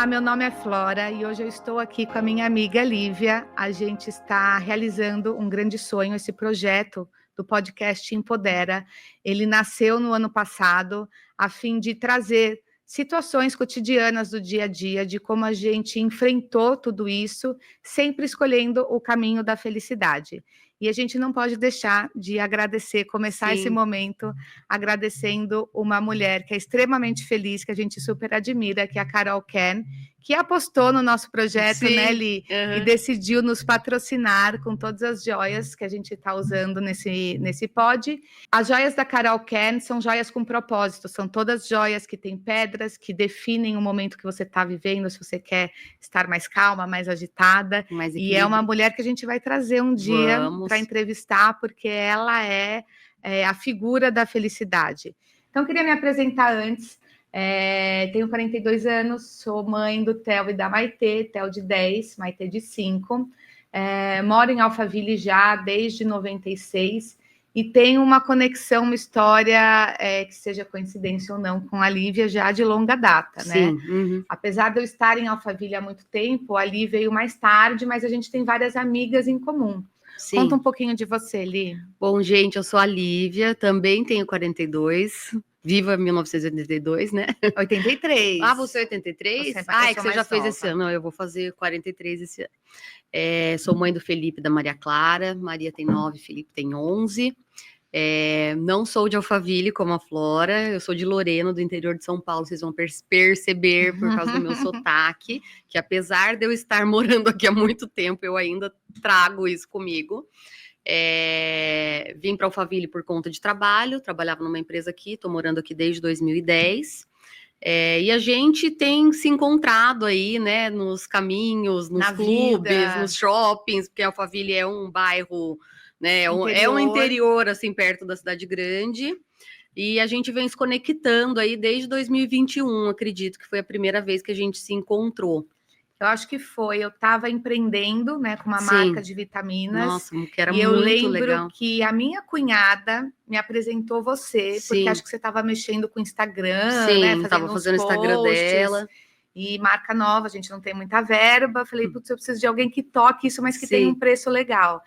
Olá, meu nome é Flora e hoje eu estou aqui com a minha amiga Lívia. A gente está realizando um grande sonho, esse projeto do podcast Empodera. Ele nasceu no ano passado a fim de trazer situações cotidianas do dia a dia, de como a gente enfrentou tudo isso, sempre escolhendo o caminho da felicidade. E a gente não pode deixar de agradecer, começar esse momento agradecendo uma mulher que é extremamente feliz, que a gente super admira, que é a Carol Ken, que apostou no nosso projeto, né, Li? E decidiu nos patrocinar com todas as joias que a gente está usando nesse pod. As joias da Carol Ken são joias com propósito, são todas joias que têm pedras, que definem o momento que você está vivendo, se você quer estar mais calma, mais agitada. E é uma mulher que a gente vai trazer um dia para entrevistar, porque ela é a figura da felicidade. Então, eu queria me apresentar antes. Tenho 42 anos, sou mãe do Theo e da Maitê, Theo de 10, Maitê de 5. Moro em Alphaville já desde 96 e tenho uma conexão, uma história, que seja coincidência ou não, com a Lívia já de longa data, né? Apesar de eu estar em Alphaville há muito tempo, a Lívia veio mais tarde, mas a gente tem várias amigas em comum. Sim. Conta um pouquinho de você, Li. Bom, gente, eu sou a Lívia, também tenho 42, viva 1982, né? 83. Ah, você é 83? É que você já fez esse ano. Não, eu vou fazer 43 esse ano. Sou mãe do Felipe e da Maria Clara, Maria tem 9, Felipe tem 11. Não sou de Alphaville como a Flora, eu sou de Lorena, do interior de São Paulo, vocês vão perceber por causa do meu sotaque, que apesar de eu estar morando aqui há muito tempo, eu ainda trago isso comigo. Vim para Alphaville por conta de trabalho, trabalhava numa empresa aqui, estou morando aqui desde 2010. E a gente tem se encontrado aí, né, nos caminhos, nos clubes, nos shoppings, porque Alphaville é um bairro, né, é um interior, assim, perto da cidade grande, e a gente vem se conectando aí desde 2021, acredito que foi a primeira vez que a gente se encontrou. Eu acho que foi, eu estava empreendendo, né, com uma marca de vitaminas. Nossa, que era e eu muito lembro legal. Que a minha cunhada me apresentou você, porque acho que você estava mexendo com o Instagram, né, estava fazendo o Instagram dela. E marca nova, a gente não tem muita verba. Falei, putz, eu preciso de alguém que toque isso, mas que tenha um preço legal.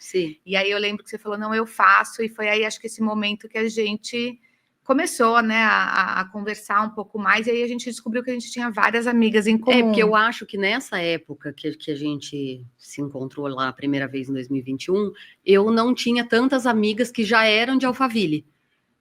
E aí eu lembro que você falou, não, eu faço. E foi aí, acho que esse momento que a gente começou, né, a conversar um pouco mais, e aí a gente descobriu que a gente tinha várias amigas em comum. Porque eu acho que nessa época que a gente se encontrou lá a primeira vez em 2021, eu não tinha tantas amigas que já eram de Alphaville.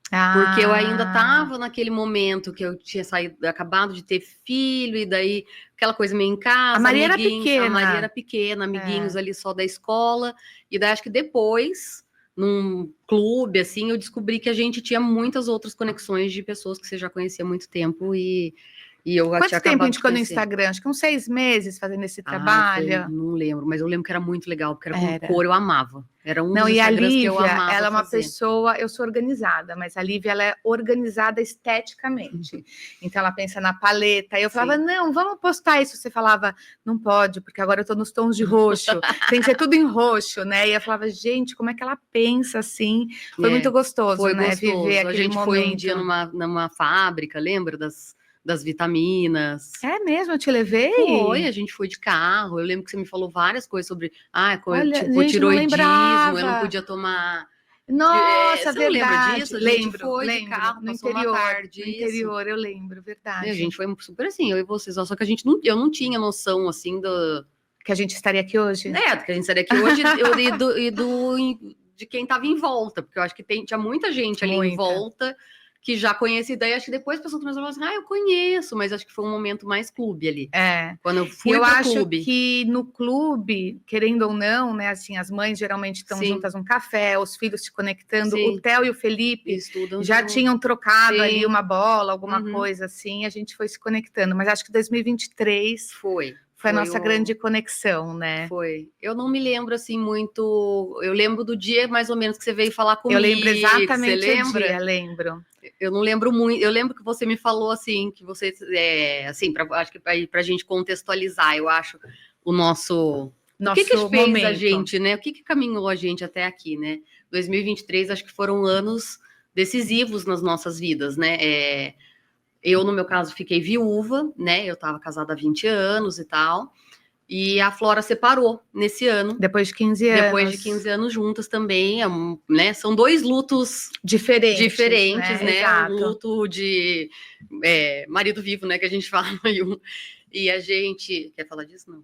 Porque eu ainda estava naquele momento que eu tinha acabado de ter filho, e daí aquela coisa meio em casa. A Maria era pequena. A Maria era pequena, amiguinhos ali só da escola. E daí acho que depois, num clube, assim, eu descobri que a gente tinha muitas outras conexões de pessoas que você já conhecia há muito tempo e eu Quanto tinha tempo a gente ficou no Instagram? Acho que uns 6 meses fazendo esse trabalho. Não lembro, mas eu lembro que era muito legal, porque era com cor, eu amava. Era um dos e a Instagrams Lívia, que eu amava ela é uma fazer. pessoa, eu sou organizada, mas a Lívia, ela é organizada esteticamente. Então, ela pensa na paleta. Eu falava, não, vamos postar isso. Você falava, não pode, porque agora eu tô nos tons de roxo. Tem que ser tudo em roxo, né? E eu falava, gente, como é que ela pensa assim? Foi muito gostoso, né? Viver aquele momento. Foi um dia numa fábrica, lembra das vitaminas. É mesmo? Eu te levei? Foi, a gente foi de carro. Eu lembro que você me falou várias coisas sobre tipo, gente, tiroidismo, eu não podia tomar. Nossa, você verdade. Não lembra disso? A gente lembro, foi de carro, no passou interior, uma tarde. No interior, eu lembro, verdade. A gente foi super assim, eu e vocês, só que eu não tinha noção assim do. Que a gente estaria aqui hoje? Que a gente estaria aqui hoje de quem estava em volta, porque eu acho que tinha muita gente ali em volta que já conhecia a ideia. Acho que depois a pessoa começou a falar assim, eu conheço, mas acho que foi um momento mais clube ali. Quando eu fui pro clube. Eu acho que no clube, querendo ou não, né, assim, as mães geralmente estão juntas num café, os filhos se conectando. O Theo e o Felipe já tinham trocado ali uma bola, alguma coisa assim, a gente foi se conectando. Mas acho que 2023 foi a nossa grande conexão, né? Foi. Eu não me lembro, assim, muito. Eu lembro do dia, mais ou menos, que você veio falar comigo. Eu lembro exatamente você lembra? O dia, lembro. Eu não lembro muito. Eu lembro que você me falou, assim, que você... assim, acho que pra gente contextualizar, eu acho, o nosso... O que fez momento. A gente, né? O que caminhou a gente até aqui, né? 2023, acho que foram anos decisivos nas nossas vidas, né? Eu, no meu caso, fiquei viúva, né? Eu estava casada há 20 anos e tal. E a Flora separou nesse ano. Depois de 15 anos. Depois de 15 anos juntas também, né? São 2 lutos diferentes, né? Exato. Um luto de marido vivo, né? Que a gente fala. E a gente... Quer falar disso? Não.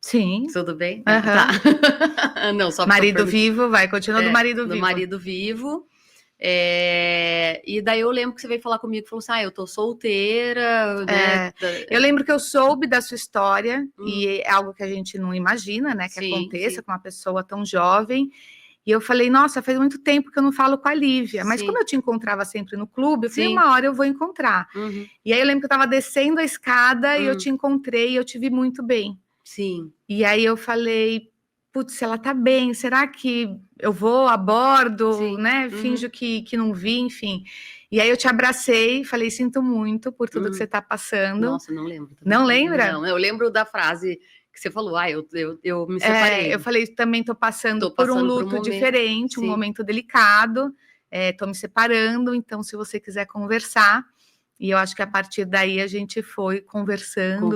Sim. Tudo bem? Uhum. Tá. Não, só marido vivo, vai, continua do marido vivo. Do marido vivo. E daí eu lembro que você veio falar comigo, falou assim, eu tô solteira, né? Eu lembro que eu soube da sua história, e é algo que a gente não imagina, né, que aconteça com uma pessoa tão jovem, e eu falei, nossa, faz muito tempo que eu não falo com a Lívia, mas como eu te encontrava sempre no clube, eu falei, uma hora eu vou encontrar. E aí eu lembro que eu tava descendo a escada e eu te encontrei, e eu te vi muito bem. Sim. E aí eu falei, putz, ela tá bem, será que eu vou, abordo, né? Finjo que não vi, enfim. E aí eu te abracei, falei, sinto muito por tudo que você tá passando. Nossa, não lembro. Não lembra? Não, eu lembro da frase que você falou, eu me separei. Eu falei, também tô passando por um luto diferente, um momento delicado, tô me separando, então se você quiser conversar... E eu acho que a partir daí a gente foi conversando,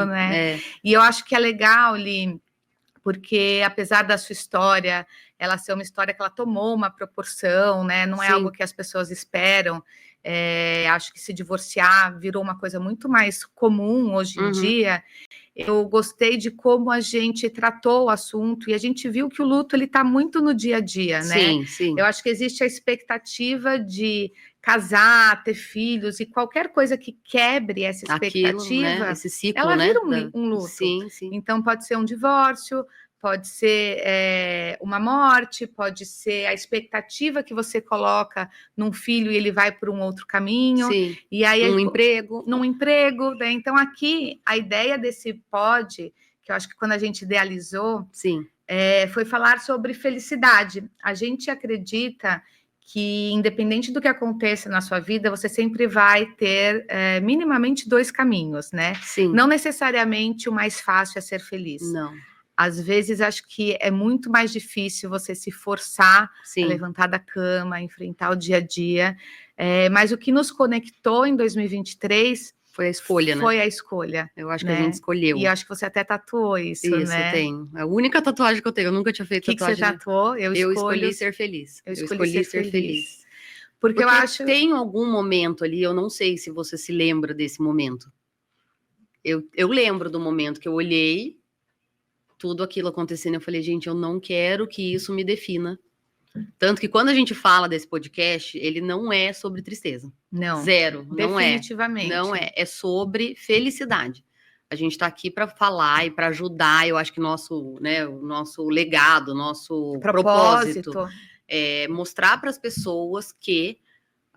né? E eu acho que é legal, Li, porque apesar da sua história, ela ser uma história que ela tomou uma proporção, né? Não é algo que as pessoas esperam. Acho que se divorciar virou uma coisa muito mais comum hoje em dia. Eu gostei de como a gente tratou o assunto e a gente viu que o luto ele está muito no dia a dia, né? Sim. Eu acho que existe a expectativa de casar, ter filhos e qualquer coisa que quebre essa expectativa, aquilo, né? Esse ciclo, ela né? vira um luto. Sim. Então pode ser um divórcio, pode ser uma morte, pode ser a expectativa que você coloca num filho e ele vai por um outro caminho. Sim. E aí Num emprego. Né? Então aqui a ideia desse pod, que eu acho que quando a gente idealizou, foi falar sobre felicidade. A gente acredita que independente do que aconteça na sua vida, você sempre vai ter minimamente 2 caminhos, né? Sim. Não necessariamente o mais fácil é ser feliz. Não. Às vezes, acho que é muito mais difícil você se forçar a levantar da cama, a enfrentar o dia a dia. Mas o que nos conectou em 2023... Foi a escolha, né? Foi a escolha. Eu acho que a gente escolheu. E acho que você até tatuou isso, né? Isso, eu tenho. É a única tatuagem que eu tenho. Eu nunca tinha feito tatuagem. O que você tatuou? Eu escolhi ser feliz. Eu escolhi ser feliz. Porque eu acho... Tem algum momento ali, eu não sei se você se lembra desse momento. Eu lembro do momento que eu olhei tudo aquilo acontecendo. Eu falei, gente, eu não quero que isso me defina. Tanto que quando a gente fala desse podcast, ele não é sobre tristeza. Não. Zero. Definitivamente. Não é. É sobre felicidade. A gente está aqui para falar e para ajudar. Eu acho que o nosso legado, nosso propósito é mostrar para as pessoas que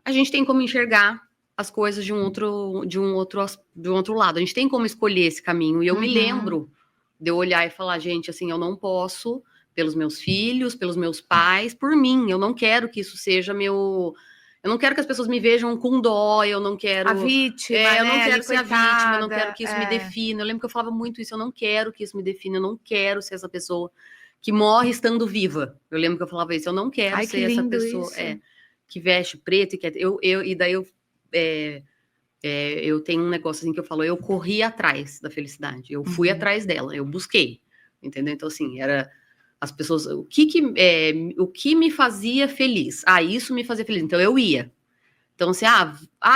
a gente tem como enxergar as coisas de um outro lado. A gente tem como escolher esse caminho. E eu me lembro de eu olhar e falar, gente, assim, eu não posso... pelos meus filhos, pelos meus pais, por mim. Eu não quero que isso seja meu... Eu não quero que as pessoas me vejam com dó, eu não quero... A vítima, eu não quero ser coitada, a vítima, eu não quero que isso me defina. Eu lembro que eu falava muito isso, eu não quero que isso me defina, eu não quero ser essa pessoa que morre estando viva. Eu lembro que eu falava isso, eu não quero ser essa pessoa que veste preto e quer... E daí eu tenho um negócio assim que eu falo, eu corri atrás da felicidade, eu fui atrás dela, eu busquei, entendeu? Então, assim, era... As pessoas, o que me fazia feliz? Isso me fazia feliz, então eu ia. Então, assim,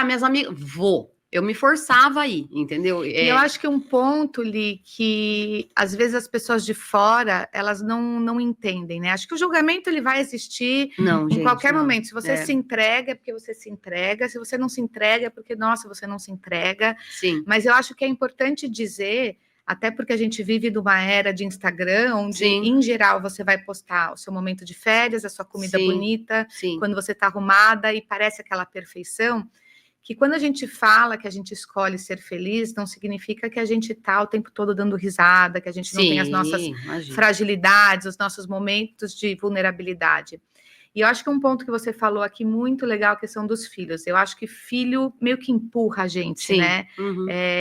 minhas amigas, vou. Eu me forçava aí, entendeu? E eu acho que um ponto, Li, que às vezes as pessoas de fora, elas não entendem, né? Acho que o julgamento, ele vai existir em qualquer momento. Se você se entrega, é porque você se entrega. Se você não se entrega, é porque, nossa, você não se entrega. Sim. Mas eu acho que é importante dizer... Até porque a gente vive numa era de Instagram, onde, em geral, você vai postar o seu momento de férias, a sua comida bonita, quando você está arrumada e parece aquela perfeição, que quando a gente fala que a gente escolhe ser feliz, não significa que a gente está o tempo todo dando risada, que a gente não tem as nossas fragilidades, os nossos momentos de vulnerabilidade. E eu acho que um ponto que você falou aqui muito legal, a questão dos filhos. Eu acho que filho meio que empurra a gente, né?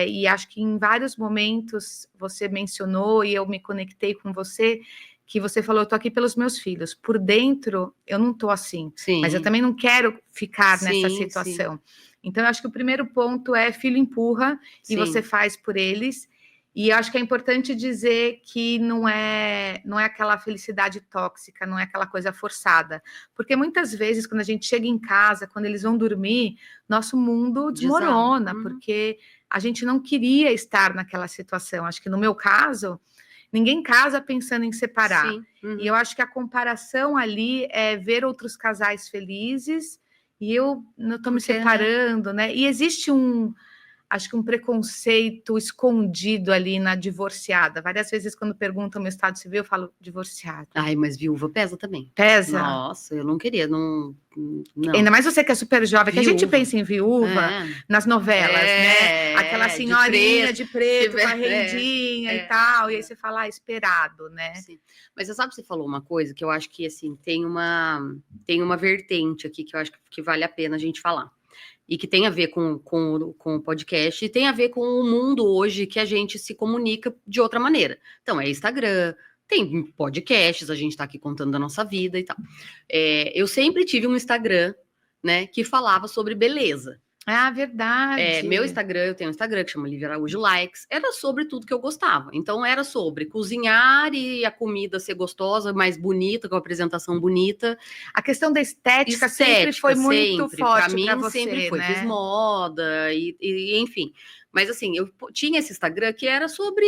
E acho que em vários momentos você mencionou e eu me conectei com você, que você falou, eu tô aqui pelos meus filhos. Por dentro, eu não tô assim. Mas eu também não quero ficar nessa situação. Então, eu acho que o primeiro ponto é filho empurra e você faz por eles. E eu acho que é importante dizer que não é aquela felicidade tóxica, não é aquela coisa forçada. Porque muitas vezes, quando a gente chega em casa, quando eles vão dormir, nosso mundo desmorona, porque a gente não queria estar naquela situação. Acho que no meu caso, ninguém casa pensando em separar. E eu acho que a comparação ali é ver outros casais felizes e eu não estou me separando, né? E existe acho que um preconceito escondido ali na divorciada. Várias vezes, quando perguntam meu estado civil, eu falo divorciada. Ai, mas viúva pesa também. Pesa? Nossa, eu não queria, não. Ainda mais você que é super jovem, que a gente pensa em viúva nas novelas, né? Aquela senhorinha de preto com a rendinha e tal, e aí você fala, esperado, né? Sim. Mas você sabe que você falou uma coisa que eu acho que, assim, tem uma vertente aqui que eu acho que vale a pena a gente falar. E que tem a ver com o podcast, e tem a ver com o mundo hoje que a gente se comunica de outra maneira. Então, é Instagram, tem podcasts, a gente tá aqui contando da nossa vida e tal. Eu sempre tive um Instagram, né, que falava sobre beleza. Ah, verdade. Meu Instagram, eu tenho um Instagram que chama Lívia Araújo Likes, era sobre tudo que eu gostava. Então, era sobre cozinhar e a comida ser gostosa, mais bonita, com a apresentação bonita. A questão da estética sempre foi muito forte para mim, você, sempre foi. Né? Fiz moda e enfim. Mas assim, eu tinha esse Instagram que era sobre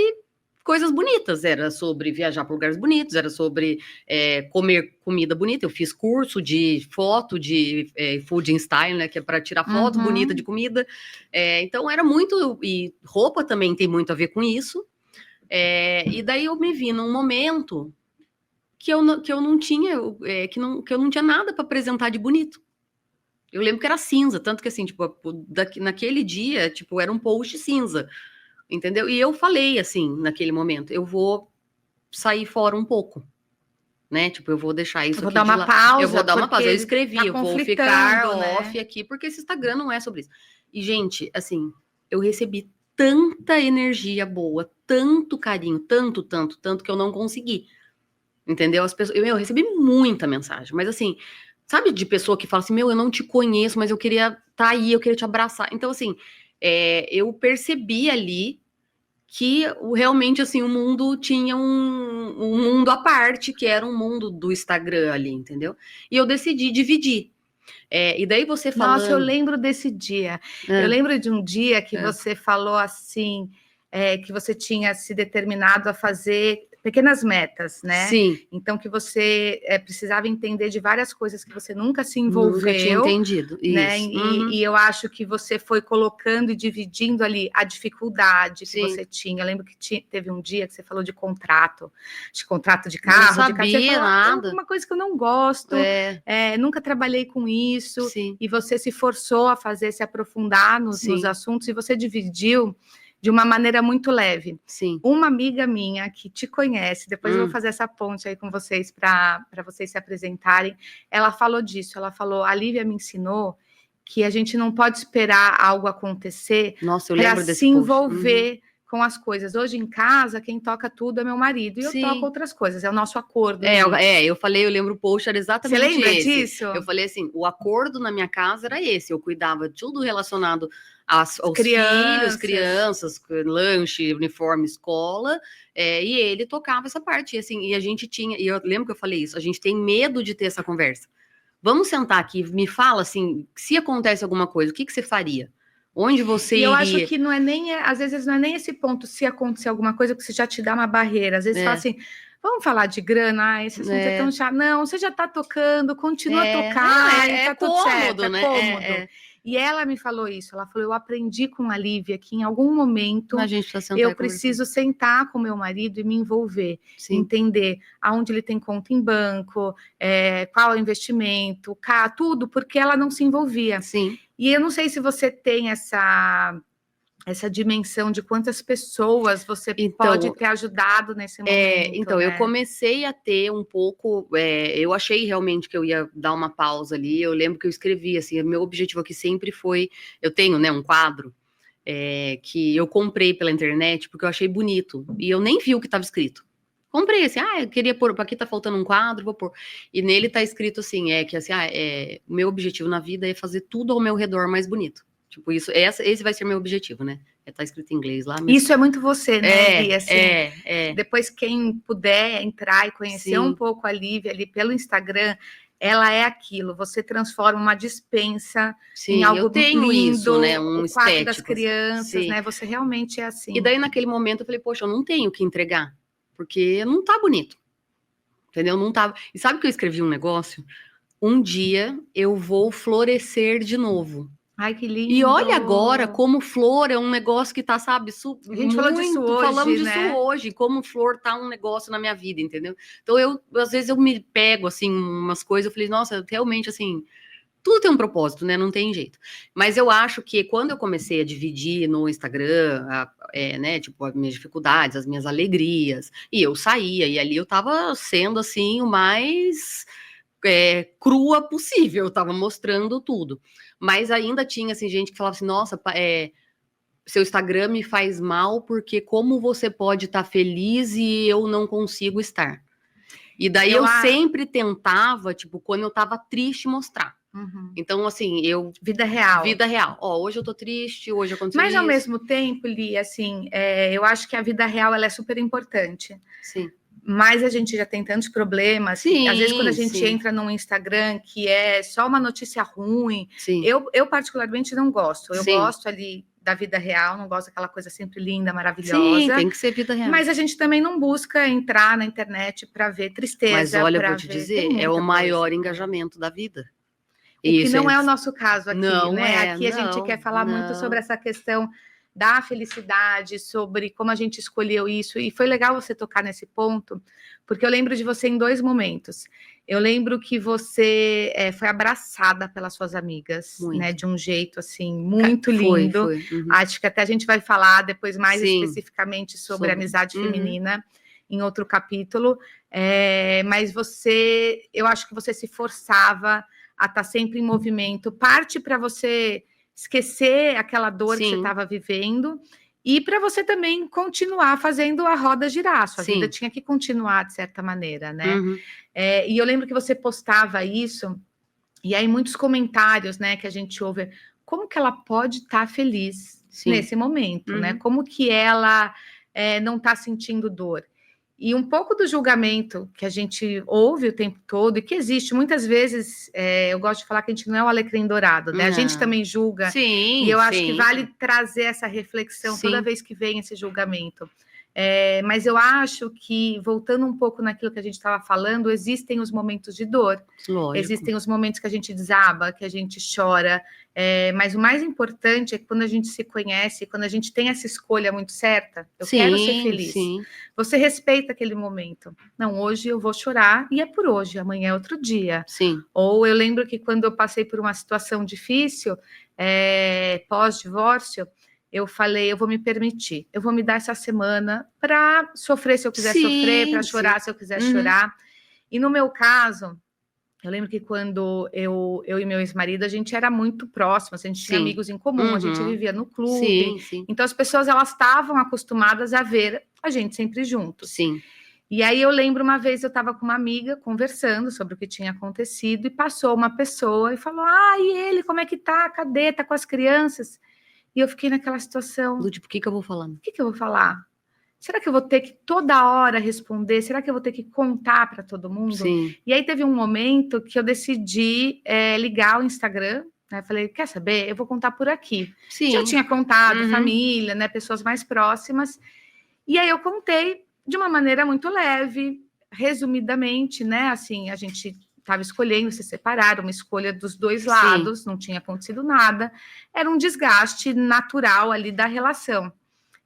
coisas bonitas, era sobre viajar para lugares bonitos, era sobre comer comida bonita. Eu fiz curso de foto de food and style, né, que é para tirar foto bonita de comida. Então era muito, e roupa também tem muito a ver com isso. E daí eu me vi num momento que eu não tinha, que eu não tinha nada para apresentar de bonito. Eu lembro que era cinza, tanto que assim, tipo, naquele dia, tipo, era um post cinza. Entendeu? E eu falei assim, naquele momento, eu vou sair fora um pouco, né? Tipo, eu vou deixar isso aqui de lado. Pausa, eu vou dar uma pausa. Eu escrevi, eu vou ficar off, né? aqui, porque esse Instagram não é sobre isso. E, gente, assim, eu recebi tanta energia boa, tanto carinho, tanto que eu não consegui. Entendeu? As pessoas, eu recebi muita mensagem, mas assim, sabe, de pessoa que fala assim, eu não te conheço, mas eu queria estar aí, eu queria te abraçar. Então, assim, eu percebi ali que realmente, assim, o mundo tinha um mundo à parte, que era um mundo do Instagram ali, entendeu? E eu decidi dividir. E daí você falando... Nossa, eu lembro desse dia. Eu lembro de um dia que você falou assim, que você tinha se determinado a fazer pequenas metas, né? Sim. Então, que você precisava entender de várias coisas que você nunca se envolveu. Nunca tinha entendido, né? Isso. E eu acho que você foi colocando e dividindo ali a dificuldade que você tinha. Eu lembro que teve um dia que você falou de contrato de carro. Não sabia você falou, nada. Uma coisa que eu não gosto, nunca trabalhei com isso. Sim. E você se forçou a se aprofundar nos assuntos, e você dividiu de uma maneira muito leve. Sim. Uma amiga minha que te conhece, depois eu vou fazer essa ponte aí com vocês para vocês se apresentarem, ela falou disso, ela falou, a Lívia me ensinou que a gente não pode esperar algo acontecer para se envolver com as coisas. Hoje em casa, quem toca tudo é meu marido, e eu toco outras coisas, é o nosso acordo. Eu lembro o post, era exatamente esse. Você lembra disso? Eu falei assim, o acordo na minha casa era esse, eu cuidava de tudo relacionado aos filhos, crianças, lanche, uniforme, escola, e ele tocava essa parte, assim, e a gente tinha, e eu lembro que eu falei isso, a gente tem medo de ter essa conversa. Vamos sentar aqui, me fala assim, se acontece alguma coisa, o que você faria? Onde você iria? Eu acho que não é nem, às vezes não é nem esse ponto, se acontecer alguma coisa, que você já te dá uma barreira. Às vezes fala assim, vamos falar de grana, esse assunto é tão chato. Não, você já está tocando, continua a tocar, tá tudo certo, né? Cômodo. E ela me falou isso, ela falou, eu aprendi com a Lívia que em algum momento eu preciso sentar com meu marido e me envolver, entender aonde ele tem conta em banco, qual é o investimento, tudo, porque ela não se envolvia. Sim. E eu não sei se você tem essa dimensão de quantas pessoas você pode ter ajudado nesse momento. Então, eu comecei a ter um pouco... eu achei realmente que eu ia dar uma pausa ali. Eu lembro que eu escrevi, assim, meu objetivo aqui sempre foi... Eu tenho, né, um quadro que eu comprei pela internet porque eu achei bonito. E eu nem vi o que estava escrito. Comprei, assim, eu queria pôr... Aqui tá faltando um quadro, vou pôr. E nele tá escrito assim, que assim, o meu objetivo na vida é fazer tudo ao meu redor mais bonito. Tipo, esse vai ser meu objetivo, né? Tá escrito em inglês lá. Mas... Isso é muito você, né? E assim, é. Depois quem puder entrar e conhecer um pouco a Lívia ali pelo Instagram, ela é aquilo. Você transforma uma despensa em algo lindo, isso, né? O quarto das crianças, né? Você realmente é assim. E daí, naquele momento, eu falei, poxa, eu não tenho o que entregar, porque não tá bonito. Entendeu? Não tava. E sabe que eu escrevi um negócio? Um dia eu vou florescer de novo. Ai, que lindo! E olha agora como flor é um negócio que tá, sabe, a gente falou disso hoje, falamos disso hoje, como flor tá um negócio na minha vida, entendeu? Então às vezes eu me pego, assim, umas coisas, eu falei, nossa, realmente, assim, tudo tem um propósito, né? Não tem jeito. Mas eu acho que quando eu comecei a dividir no Instagram, né, tipo, as minhas dificuldades, as minhas alegrias, e eu saía, e ali eu tava sendo, assim, o mais... crua possível, eu tava mostrando tudo. Mas ainda tinha, assim, gente que falava assim, nossa, seu Instagram me faz mal porque como você pode estar feliz e eu não consigo estar? E daí eu sempre tentava, tipo, quando eu tava triste, mostrar. Uhum. Então, assim, Vida real. Vida real. Ó, hoje eu tô triste, hoje aconteceu isso. Mas, ao mesmo tempo, Li, assim, eu acho que a vida real, ela é super importante. Sim. Mas a gente já tem tantos problemas. Sim, às vezes, quando a gente entra num Instagram que é só uma notícia ruim, eu particularmente não gosto. Eu gosto ali da vida real, não gosto daquela coisa sempre linda, maravilhosa. Sim, tem que ser vida real. Mas a gente também não busca entrar na internet para ver tristeza. Mas olha, eu vou te dizer, é o maior engajamento da vida. O que não é o nosso caso aqui, não né? Aqui a gente quer falar muito sobre essa questão da felicidade, sobre como a gente escolheu isso, e foi legal você tocar nesse ponto, porque eu lembro de você em 2 momentos. Eu lembro que você foi abraçada pelas suas amigas, né, de um jeito, assim, muito lindo. Foi. Uhum. Acho que até a gente vai falar depois mais especificamente sobre a amizade feminina, em outro capítulo, mas eu acho que você se forçava a estar sempre em movimento, parte para você esquecer aquela dor que você estava vivendo e para você também continuar fazendo a roda girar. Sua vida tinha que continuar de certa maneira, né? Uhum. E eu lembro que você postava isso e aí muitos comentários, né, que a gente ouve, como que ela pode estar feliz nesse momento, né? Como que ela não está sentindo dor? E um pouco do julgamento que a gente ouve o tempo todo e que existe, muitas vezes, eu gosto de falar que a gente não é o alecrim dourado, né? A gente também julga. E eu acho que vale trazer essa reflexão toda vez que vem esse julgamento. Mas eu acho que, voltando um pouco naquilo que a gente estava falando, existem os momentos de dor. Lógico. Existem os momentos que a gente desaba, que a gente chora. Mas o mais importante é que quando a gente se conhece, quando a gente tem essa escolha muito certa, eu quero ser feliz. Você respeita aquele momento. Não, hoje eu vou chorar e é por hoje, amanhã é outro dia. Ou eu lembro que quando eu passei por uma situação difícil, pós-divórcio, eu falei, eu vou me permitir, eu vou me dar essa semana para sofrer se eu quiser sofrer, para chorar se eu quiser chorar. E no meu caso, eu lembro que quando eu e meu ex-marido, a gente era muito próximo, a gente tinha amigos em comum, a gente vivia no clube. Então as pessoas, elas estavam acostumadas a ver a gente sempre juntos. E aí eu lembro uma vez, eu estava com uma amiga conversando sobre o que tinha acontecido e passou uma pessoa e falou, e ele, como é que tá? Cadê? Tá com as crianças? E eu fiquei naquela situação. Do tipo, o que eu vou falar? O que eu vou falar? Será que eu vou ter que toda hora responder? Será que eu vou ter que contar para todo mundo? E aí teve um momento que eu decidi ligar o Instagram, né? Falei, quer saber? Eu vou contar por aqui. Já tinha contado, família, né? Pessoas mais próximas. E aí eu contei de uma maneira muito leve, resumidamente, né? Assim, a gente estava escolhendo se separar, uma escolha dos dois lados, não tinha acontecido nada, era um desgaste natural ali da relação.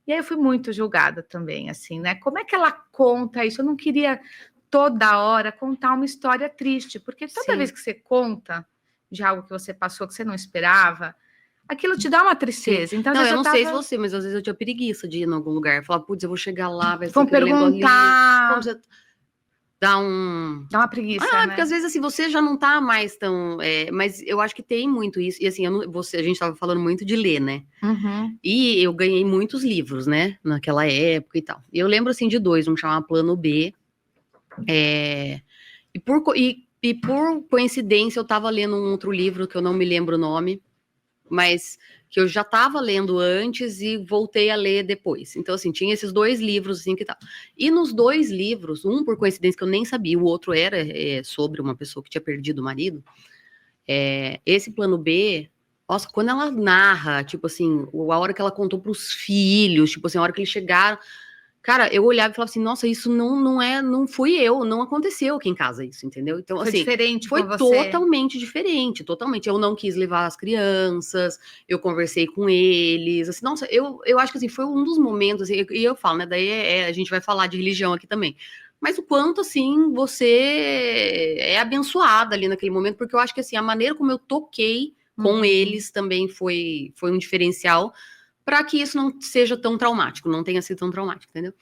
E aí eu fui muito julgada também, assim, né? Como é que ela conta isso? Eu não queria toda hora contar uma história triste, porque toda vez que você conta de algo que você passou, que você não esperava, aquilo te dá uma tristeza. Então, não, eu não sei se você, mas às vezes eu tinha preguiça de ir em algum lugar. Falar, putz, eu vou chegar lá, vai vão perguntar... Dá uma preguiça, né? Porque às vezes assim, você já não tá mais tão... mas eu acho que tem muito isso. E assim, a gente tava falando muito de ler, né? E eu ganhei muitos livros, né? Naquela época e tal. E eu lembro assim de 2, um chamava Plano B. E por coincidência, eu tava lendo um outro livro que eu não me lembro o nome. mas que eu já estava lendo antes e voltei a ler depois. Então, assim, tinha esses 2 livros, assim, que tal. E nos 2 livros, um, por coincidência, que eu nem sabia, o outro era sobre uma pessoa que tinha perdido o marido. Esse plano B, nossa, quando ela narra, tipo assim, a hora que ela contou para os filhos, tipo assim, a hora que eles chegaram, cara, eu olhava e falava assim, nossa, isso não fui eu, não aconteceu aqui em casa isso, entendeu? Então, Foi assim, diferente foi com você. totalmente diferente, totalmente. Eu não quis levar as crianças, eu conversei com eles, assim, nossa, eu acho que assim, foi um dos momentos, assim, e eu falo, né, daí a gente vai falar de religião aqui também, mas o quanto, assim, você é abençoada ali naquele momento, porque eu acho que, assim, a maneira como eu toquei com eles também foi um diferencial, para que isso não seja tão traumático, não tenha sido tão traumático, entendeu?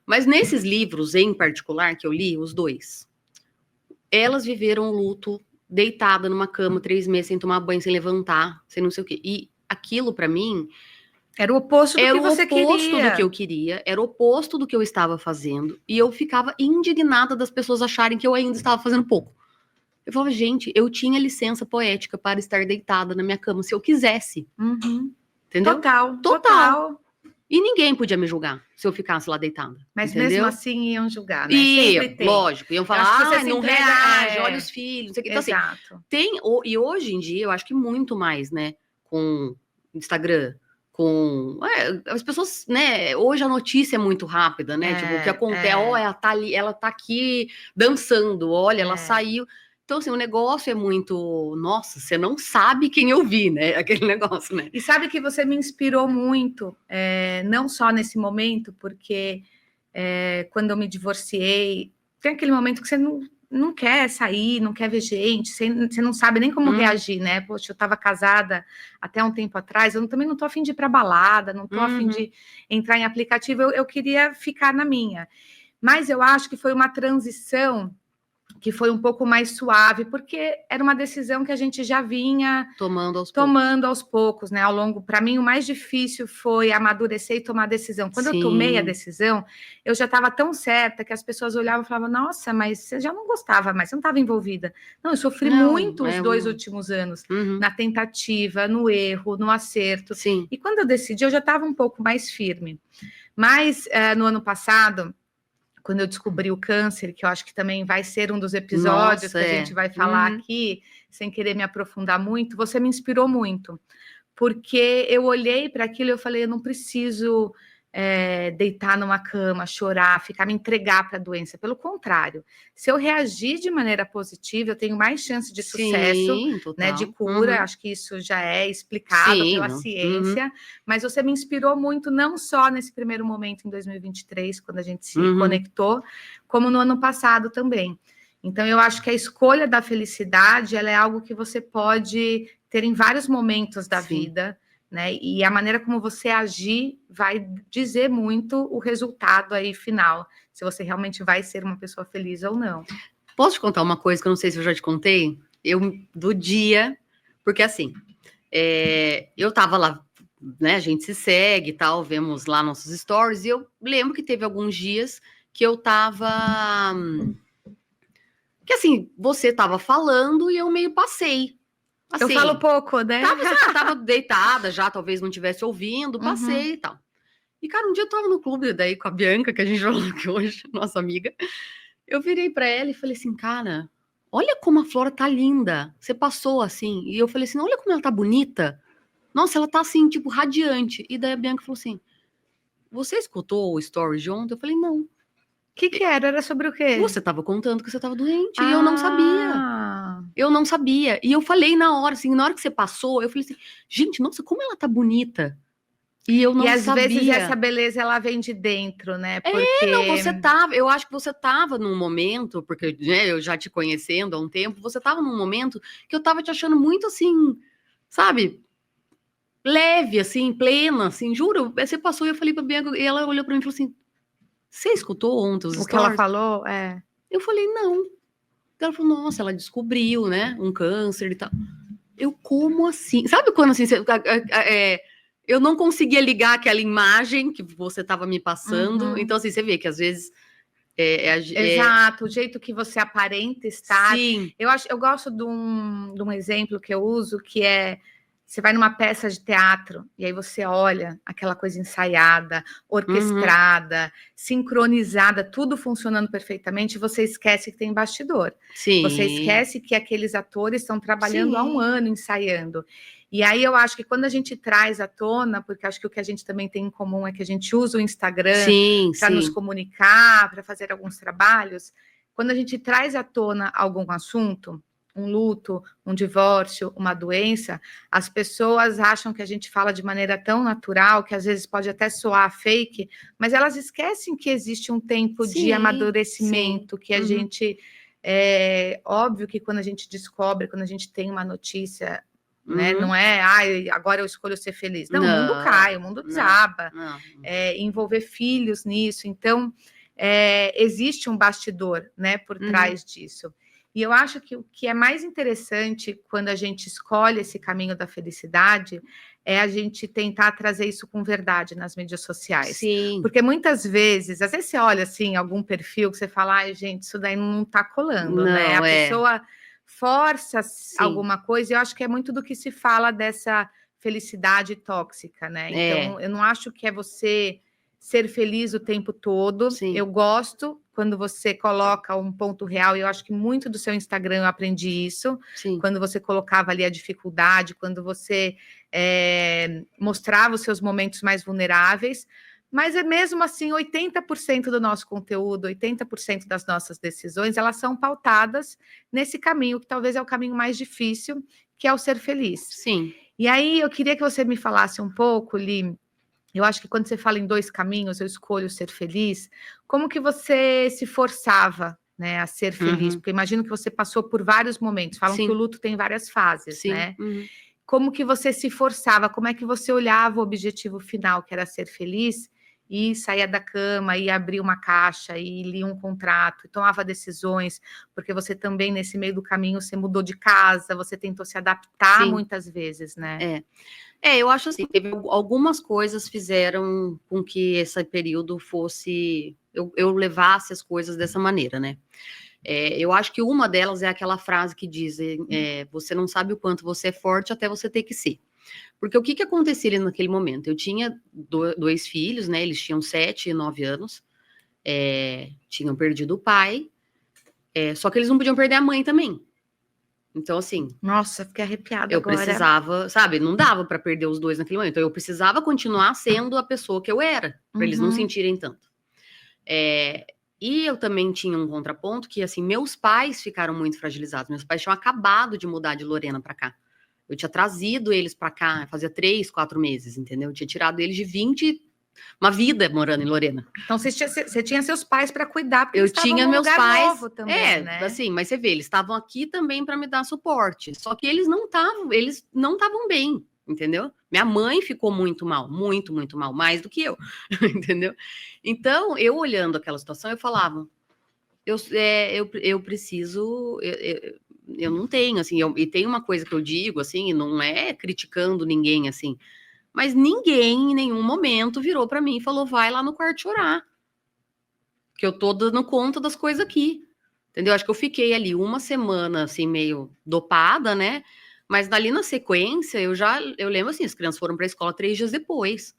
Mas nesses livros, em particular, que eu li, os 2, elas viveram o luto deitada numa cama 3 meses, sem tomar banho, sem levantar, sem não sei o quê. E aquilo, para mim, era o oposto do que você queria. Era o oposto do que eu queria, era o oposto do que eu estava fazendo, e eu ficava indignada das pessoas acharem que eu ainda estava fazendo pouco. Eu falava, gente, eu tinha licença poética para estar deitada na minha cama, se eu quisesse. Entendeu? Total. E ninguém podia me julgar se eu ficasse lá deitada. Mas entendeu? Mesmo assim iam julgar, né? Sempre tem. Lógico. Iam falar, não reage, olha os filhos. Não sei o que. Então, exato. Assim, e hoje em dia, eu acho que muito mais, né? Com Instagram, com... as pessoas, né? Hoje a notícia é muito rápida, né? Tipo, o que acontece, ela tá ali, ela tá aqui dançando, olha, ela saiu... Então, assim, o negócio é muito... Nossa, você não sabe quem eu vi, né? Aquele negócio, né? E sabe que você me inspirou muito, não só nesse momento, porque quando eu me divorciei, tem aquele momento que você não quer sair, não quer ver gente, você não sabe nem como reagir, né? Poxa, eu estava casada até um tempo atrás, eu também não estou a fim de ir para balada, não estou a fim de entrar em aplicativo, eu queria ficar na minha. Mas eu acho que foi uma transição que foi um pouco mais suave, porque era uma decisão que a gente já vinha tomando aos poucos, né? Ao longo, para mim, o mais difícil foi amadurecer e tomar a decisão. Quando eu tomei a decisão, eu já estava tão certa que as pessoas olhavam e falavam, nossa, mas você já não gostava mais, você não estava envolvida. Não, eu sofri muito os 2 últimos anos, na tentativa, no erro, no acerto. Sim. E quando eu decidi, eu já estava um pouco mais firme. Mas no ano passado, quando eu descobri o câncer, que eu acho que também vai ser um dos episódios que a gente vai falar aqui, sem querer me aprofundar muito, você me inspirou muito, porque eu olhei para aquilo e eu falei, eu não preciso deitar numa cama, chorar, me entregar para a doença. Pelo contrário, se eu reagir de maneira positiva, eu tenho mais chance de sucesso, né, de cura. Acho que isso já é explicado pela ciência. Mas você me inspirou muito, não só nesse primeiro momento em 2023, quando a gente se conectou, como no ano passado também. Então, eu acho que a escolha da felicidade, ela é algo que você pode ter em vários momentos da vida, né? E a maneira como você agir vai dizer muito o resultado aí final, se você realmente vai ser uma pessoa feliz ou não. Posso te contar uma coisa que eu não sei se eu já te contei? Do dia, porque assim, eu tava lá, né? A gente se segue e tal, vemos lá nossos stories, e eu lembro que teve alguns dias que eu tava... Que assim, você tava falando e eu meio passei. Assim, eu falo pouco, né? Tava deitada já, talvez não estivesse ouvindo, passei e tal. E, cara, um dia eu tava no clube daí com a Bianca, que a gente falou aqui hoje, nossa amiga. Eu virei pra ela e falei assim, cara, olha como a Flora tá linda. Você passou assim. E eu falei assim, olha como ela tá bonita. Nossa, ela tá assim, tipo, radiante. E daí a Bianca falou assim, você escutou o story de ontem? Eu falei, não. O que era? Era sobre o quê? Você tava contando que você tava doente. E eu não sabia. Eu não sabia. E eu falei na hora, assim, na hora que você passou, eu falei assim, gente, nossa, como ela tá bonita. E eu não sabia. E às vezes essa beleza, ela vem de dentro, né? Porque... não, você tava, eu acho que você tava num momento, porque, né, eu já te conhecendo há um tempo, você tava num momento que eu tava te achando muito assim, sabe, leve, assim, plena, assim, juro. Você passou e eu falei pra Bianca, e ela olhou pra mim e falou assim, você escutou ontem os stories? O que ela falou, Eu falei, não. Ela falou, nossa, ela descobriu, né, um câncer e tal. Eu, como assim? Sabe quando assim, eu não conseguia ligar aquela imagem que você estava me passando. Então, assim, você vê que às vezes... Exato, o jeito que você aparenta estar. Sim. Eu gosto de um exemplo que eu uso, que é Você vai numa peça de teatro e aí você olha aquela coisa ensaiada, orquestrada, sincronizada, tudo funcionando perfeitamente, e você esquece que tem bastidor. Sim. Você esquece que aqueles atores estão trabalhando há um Sim. ano ensaiando. E aí eu acho que quando a gente traz à tona, porque acho que o que a gente também tem em comum é que a gente usa o Instagram para nos comunicar, para fazer alguns trabalhos, quando a gente traz à tona algum assunto, um luto, um divórcio, uma doença, as pessoas acham que a gente fala de maneira tão natural que às vezes pode até soar fake, mas elas esquecem que existe um tempo de amadurecimento, que a gente... É óbvio que quando a gente descobre, quando a gente tem uma notícia, né, não é, agora eu escolho ser feliz. Não, o mundo cai, o mundo desaba. Envolver filhos nisso. Então, existe um bastidor, né, por trás disso. E eu acho que o que é mais interessante quando a gente escolhe esse caminho da felicidade é a gente tentar trazer isso com verdade nas mídias sociais. Sim. Porque muitas vezes, às vezes você olha assim, algum perfil que você fala, ai, gente, isso daí não tá colando, né? A pessoa força alguma coisa, e eu acho que é muito do que se fala dessa felicidade tóxica, né? Então, eu não acho que é você ser feliz o tempo todo. Eu gosto quando você coloca um ponto real, e eu acho que muito do seu Instagram eu aprendi isso, quando você colocava ali a dificuldade, quando você mostrava os seus momentos mais vulneráveis, mas é mesmo assim, 80% do nosso conteúdo, 80% das nossas decisões, elas são pautadas nesse caminho, que talvez é o caminho mais difícil, que é o ser feliz. Sim. E aí, eu queria que você me falasse um pouco, Li, eu acho que quando você fala em 2 caminhos, eu escolho ser feliz, como que você se forçava, né, a ser feliz? Porque imagino que você passou por vários momentos, falam que o luto tem várias fases, né? Como que você se forçava? Como é que você olhava o objetivo final, que era ser feliz, e saía da cama, e abria uma caixa, e lia um contrato, e tomava decisões, porque você também, nesse meio do caminho, você mudou de casa, você tentou se adaptar muitas vezes, né? Eu acho assim, teve algumas coisas fizeram com que esse período fosse... Eu levasse as coisas dessa maneira, né? Eu acho que uma delas é aquela frase que diz, você não sabe o quanto você é forte até você ter que ser. Porque o que acontecia ali naquele momento? Eu tinha 2 filhos, né? Eles tinham 7 e 9 anos, tinham perdido o pai, só que eles não podiam perder a mãe também. Então, assim... Nossa, fiquei arrepiada eu agora. precisava, sabe? Não dava para perder os 2 naquele momento. Então, eu precisava continuar sendo a pessoa que eu era, para eles não sentirem tanto. E eu também tinha um contraponto que, assim, meus pais ficaram muito fragilizados. Meus pais tinham acabado de mudar de Lorena para cá. Eu tinha trazido eles para cá, fazia 3, 4 meses, entendeu? Eu tinha tirado eles de uma vida morando em Lorena. Então, você tinha seus pais para cuidar, porque eu eles estavam tinha num meus lugar pais, novo também, né? Assim, mas você vê, eles estavam aqui também para me dar suporte. Só que eles não estavam bem, entendeu? Minha mãe ficou muito mal, muito, muito mal, mais do que eu, entendeu? Então, eu olhando aquela situação, eu falava, eu preciso, eu não tenho, assim, e tem uma coisa que eu digo, assim, não é criticando ninguém, assim, mas ninguém em nenhum momento virou para mim e falou, vai lá no quarto chorar, que eu tô dando conta das coisas aqui, entendeu? Acho que eu fiquei ali uma semana, assim, meio dopada, né? Mas dali na sequência, eu lembro assim, as crianças foram para a escola 3 dias depois.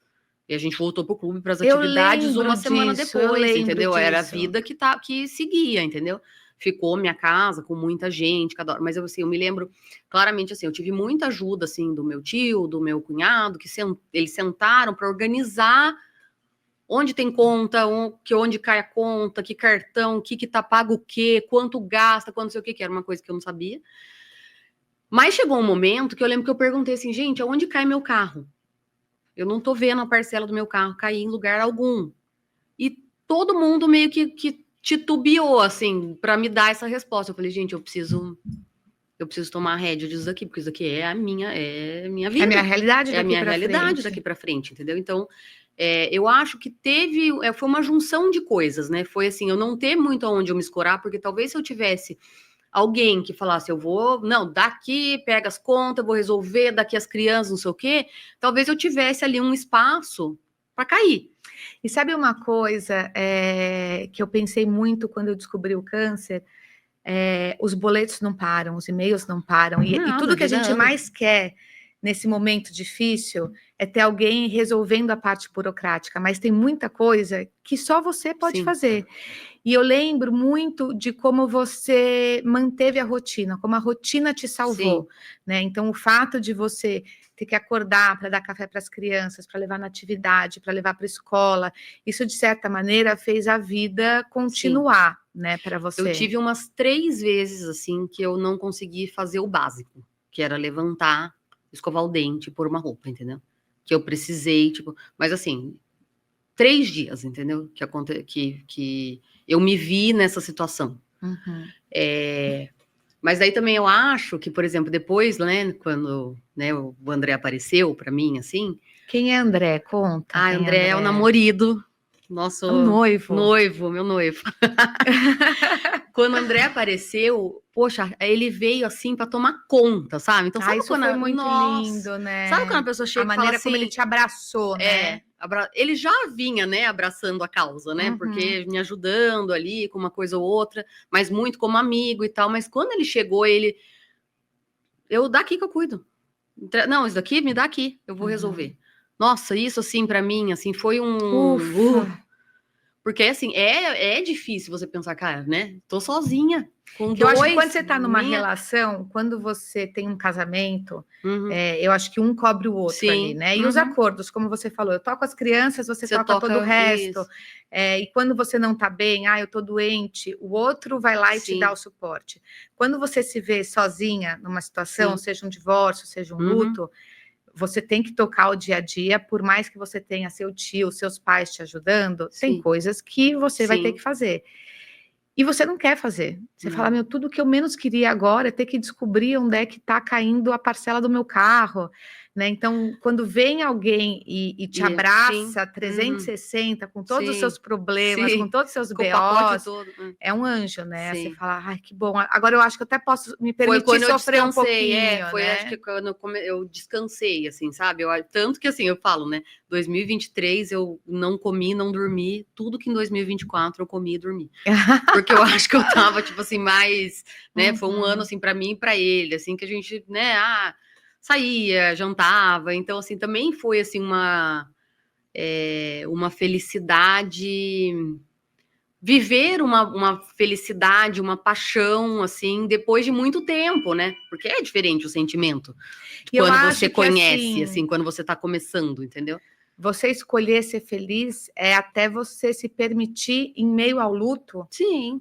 E a gente voltou pro clube para as atividades uma semana depois, entendeu? Era a vida que seguia, entendeu? Ficou minha casa com muita gente, cada hora. Mas assim, eu me lembro claramente assim, eu tive muita ajuda assim do meu tio, do meu cunhado, que eles sentaram para organizar onde tem conta, onde cai a conta, que cartão, que tá pago o quê, quanto gasta, quanto não sei o que era uma coisa que eu não sabia. Mas chegou um momento que eu lembro que eu perguntei assim, gente, aonde cai meu carro? Eu não tô vendo a parcela do meu carro cair em lugar algum. E todo mundo meio que titubeou, assim, para me dar essa resposta. Eu falei, gente, eu preciso tomar a rédea disso daqui, porque isso aqui é a minha vida. É a minha realidade daqui pra frente. É a minha realidade daqui para frente, entendeu? Então, eu acho que foi uma junção de coisas, né? Foi assim, eu não ter muito aonde eu me escorar, porque talvez se eu tivesse alguém que falasse, não, daqui pega as contas, eu vou resolver, daqui as crianças, não sei o quê, talvez eu tivesse ali um espaço para cair. E sabe uma coisa que eu pensei muito quando eu descobri o câncer? Os boletos não param, os e-mails não param, e tudo que a gente mais quer nesse momento difícil é ter alguém resolvendo a parte burocrática, mas tem muita coisa que só você pode fazer. E eu lembro muito de como você manteve a rotina, como a rotina te salvou, né? Então, o fato de você ter que acordar para dar café para as crianças, para levar na atividade, para levar para a escola, isso, de certa maneira, fez a vida continuar, né, para você. Eu tive umas 3 vezes, assim, que eu não consegui fazer o básico, que era levantar, escovar o dente, pôr uma roupa, entendeu? Que eu precisei, tipo... Mas, assim, 3 dias, entendeu? Que eu me vi nessa situação. Mas daí também eu acho que, por exemplo, depois, né, quando, né, o André apareceu para mim, assim... Quem é André? Conta. André é o namorado, nosso noivo, meu noivo. Quando o André apareceu, poxa, ele veio assim para tomar conta, sabe? Então, sabe isso foi muito lindo, né? Sabe quando a pessoa chega e fala assim... como ele te abraçou, né? Ele já vinha, né, abraçando a causa, né? Porque me ajudando ali com uma coisa ou outra, mas muito como amigo e tal. Mas quando ele chegou, eu daqui que eu cuido. Não, isso daqui me dá aqui, eu vou resolver. Nossa, isso assim para mim, assim, foi porque assim, é difícil você pensar, cara, né? Tô sozinha. Eu acho que quando você tá numa relação, quando você tem um casamento, eu acho que um cobre o outro ali, né? E os acordos, como você falou, eu toco as crianças, você toca todo o resto. E quando você não tá bem, eu tô doente, o outro vai lá e te dá o suporte. Quando você se vê sozinha numa situação, seja um divórcio, seja um luto, você tem que tocar o dia a dia, por mais que você tenha seu tio, seus pais te ajudando, tem coisas que você vai ter que fazer. E você não quer fazer. Você fala, tudo que eu menos queria agora é ter que descobrir onde é que está caindo a parcela do meu carro, né? Então, quando vem alguém e te abraça 360, com todos os seus problemas, com todos os seus BOs, é um anjo, né? Você fala, ai, que bom. Agora eu acho que eu até posso me permitir sofrer um pouquinho, foi, né? Acho que quando eu descansei, assim, sabe? Tanto que, assim, eu falo, né? 2023 eu não comi, não dormi, tudo que em 2024 eu comi e dormi. Porque eu acho que eu tava, tipo assim, mais, né? Foi um ano, assim, pra mim e pra ele, assim, que a gente, né? Saía, jantava. Então, assim, também foi, assim, uma felicidade... Viver uma felicidade, uma paixão, assim, depois de muito tempo, né? Porque é diferente o sentimento quando você conhece, assim, quando você tá começando, entendeu? Você escolher ser feliz é até você se permitir, em meio ao luto,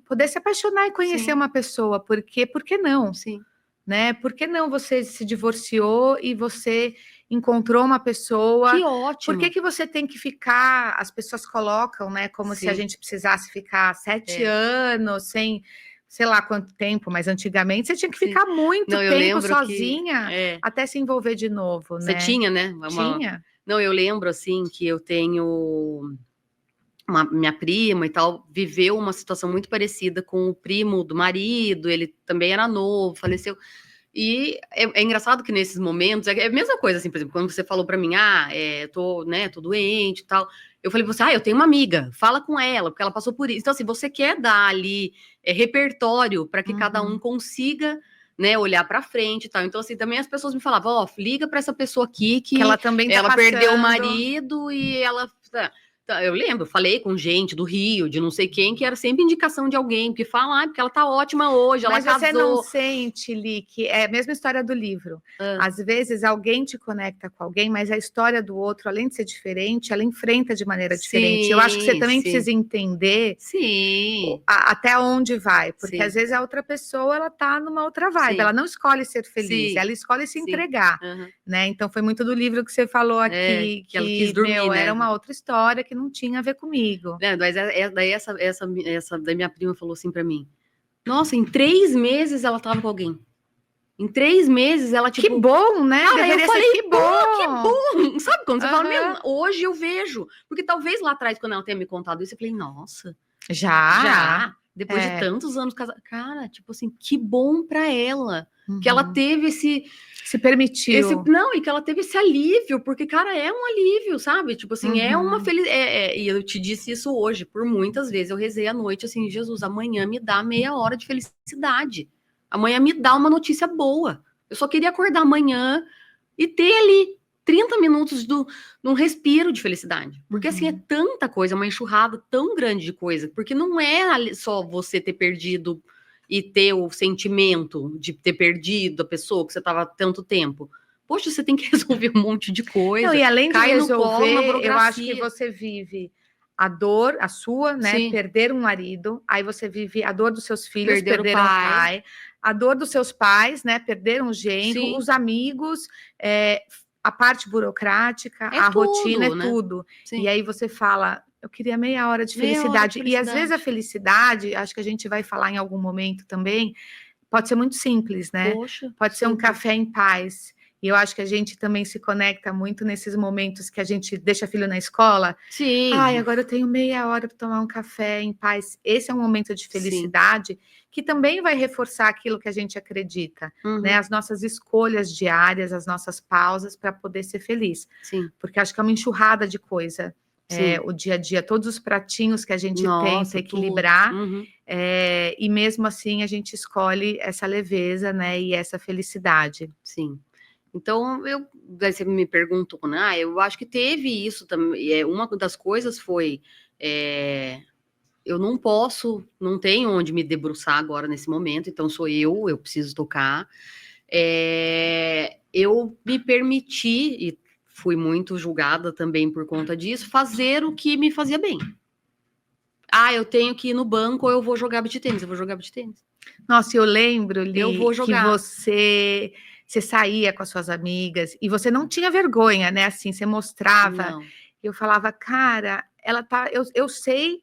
poder se apaixonar e conhecer uma pessoa. Por que não? Né? Por que não você se divorciou e você encontrou uma pessoa? Que ótimo! Por que você tem que ficar... As pessoas colocam, né? Como se a gente precisasse ficar 7 anos sem... sei lá quanto tempo, mas antigamente você tinha que ficar muito tempo sozinha até se envolver de novo, né? Você tinha, né? Tinha. Não, eu lembro, assim, que eu tenho... minha prima e tal, viveu uma situação muito parecida com o primo do marido, ele também era novo, faleceu. E é engraçado que nesses momentos, é a mesma coisa, assim, por exemplo, quando você falou pra mim, tô doente e tal, eu falei pra você, eu tenho uma amiga, fala com ela, porque ela passou por isso. Então, assim, você quer dar ali repertório para que cada um consiga, né, olhar para frente e tal. Então, assim, também as pessoas me falavam, liga para essa pessoa aqui que ela também ela perdeu o marido e ela... Eu lembro, falei com gente do Rio, de não sei quem, que era sempre indicação de alguém, que fala, porque ela tá ótima hoje, ela casou. Mas você não sente, Li, que é a mesma história do livro. Às vezes alguém te conecta com alguém, mas a história do outro, além de ser diferente, ela enfrenta de maneira diferente. Eu acho que você também precisa entender até onde vai, porque às vezes a outra pessoa, ela tá numa outra vibe, ela não escolhe ser feliz, ela escolhe se entregar, né? Então foi muito do livro que você falou aqui, que ela quis dormir, né? Era uma outra história que não tinha a ver comigo. Mas daí essa da minha prima falou assim pra mim, nossa, em 3 meses ela tava com alguém. Em 3 meses ela, tipo... Que bom, né? Cara, eu falei, que bom! Sabe quando você fala, hoje eu vejo. Porque talvez lá atrás, quando ela tenha me contado isso, eu falei, nossa... Já? Depois de tantos anos casada... Cara, tipo assim, que bom pra ela. Que ela teve esse... Se permitiu. E que ela teve esse alívio, porque, cara, é um alívio, sabe? Tipo assim, é uma felicidade. E eu te disse isso hoje, por muitas vezes. Eu rezei à noite assim, Jesus, amanhã me dá meia hora de felicidade. Amanhã me dá uma notícia boa. Eu só queria acordar amanhã, e ter ali 30 minutos num respiro de felicidade. Porque, assim, é tanta coisa, uma enxurrada tão grande de coisa. Porque não é só você ter perdido e ter o sentimento de ter perdido a pessoa que você estava há tanto tempo. Poxa, você tem que resolver um monte de coisa. Não, e além de resolver, eu acho que burocracia. você vive a dor, a sua, né? Sim. Perder um marido, aí você vive a dor dos seus filhos, Perder perderam um pai, a dor dos seus pais, né? Perder um genro, Sim. os amigos, a parte burocrática, É a tudo, rotina, é né? tudo. Sim. E aí você fala, eu queria meia hora de felicidade. E às vezes a felicidade, acho que a gente vai falar em algum momento também, pode ser muito simples, né? Poxa, pode ser um café em paz. E eu acho que a gente também se conecta muito nesses momentos que a gente deixa filho na escola. Sim. Ai, agora eu tenho meia hora para tomar um café em paz. Esse é um momento de felicidade. Sim. Que também vai reforçar aquilo que a gente acredita, né? As nossas escolhas diárias, as nossas pausas para poder ser feliz. Sim. Porque acho que é uma enxurrada de coisa. O dia a dia, todos os pratinhos que a gente tenta equilibrar. E mesmo assim a gente escolhe essa leveza, né? E essa felicidade. Sim. Então, você me perguntou, né? Eu acho que teve isso também. Uma das coisas foi, eu não tenho onde me debruçar agora nesse momento, então sou eu preciso tocar. Eu me permiti, e fui muito julgada também por conta disso, fazer o que me fazia bem. Eu tenho que ir no banco ou eu vou jogar beach tênis, Nossa, eu lembro, Li, eu vou jogar. Que você saía com as suas amigas e você não tinha vergonha, né? Assim, você mostrava. Não. Eu falava, cara, ela tá. Eu sei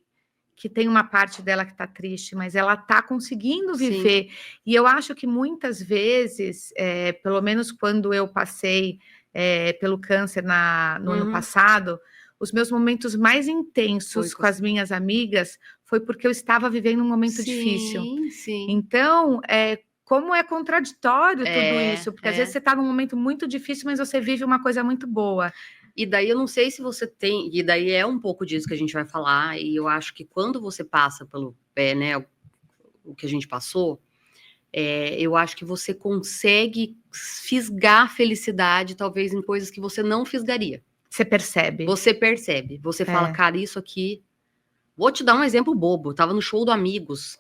que tem uma parte dela que tá triste, mas ela tá conseguindo viver. Sim. E eu acho que muitas vezes, pelo menos quando eu passei pelo câncer no ano passado, os meus momentos mais intensos com as minhas amigas foi porque eu estava vivendo um momento difícil. Sim. Então, como é contraditório tudo isso, porque às vezes você está num momento muito difícil, mas você vive uma coisa muito boa. E daí eu não sei se você tem, e daí é um pouco disso que a gente vai falar, e eu acho que quando você passa pelo né, o que a gente passou, eu acho que você consegue fisgar felicidade, talvez em coisas que você não fisgaria. Você percebe. Você fala, cara, isso aqui... Vou te dar um exemplo bobo. Eu tava no show do Amigos,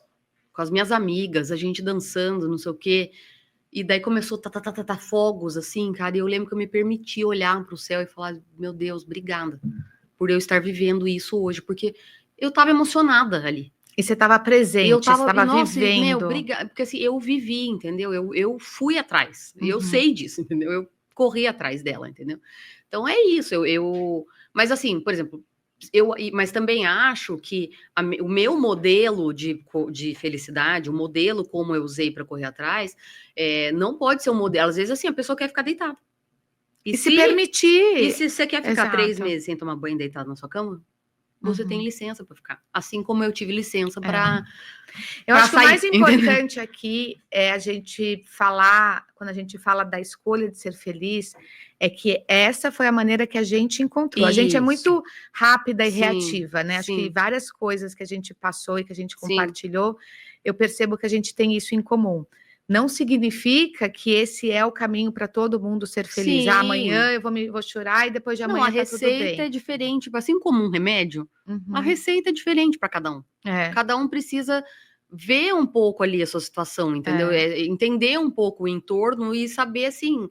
com as minhas amigas, a gente dançando, não sei o quê. E daí começou fogos, assim, cara. E eu lembro que eu me permiti olhar pro céu e falar, meu Deus, obrigada por eu estar vivendo isso hoje. Porque eu tava emocionada ali. E você tava presente, você tava vivendo. Obrigada. Porque assim, eu vivi, entendeu? Eu fui atrás. E eu sei disso, entendeu? Eu corri atrás dela, entendeu? Então é isso. Mas assim, por exemplo, mas também acho que o meu modelo de felicidade, o modelo como eu usei para correr atrás, não pode ser um modelo. Às vezes, assim, a pessoa quer ficar deitada. E se permitir. E se você quer ficar 3 meses sem tomar banho deitado na sua cama, você tem licença para ficar. Assim como eu tive licença para. Eu acho que o mais importante aqui é a gente falar, quando a gente fala da escolha de ser feliz, é que essa foi a maneira que a gente encontrou. Isso. A gente é muito rápida e reativa, né? Acho que várias coisas que a gente passou e que a gente compartilhou, eu percebo que a gente tem isso em comum. Não significa que esse é o caminho para todo mundo ser feliz. Amanhã eu vou chorar e depois de amanhã tá tudo bem. A receita é diferente, assim como um remédio, a receita é diferente para cada um. Cada um precisa ver um pouco ali a sua situação, entendeu? Entender um pouco o entorno e saber, assim,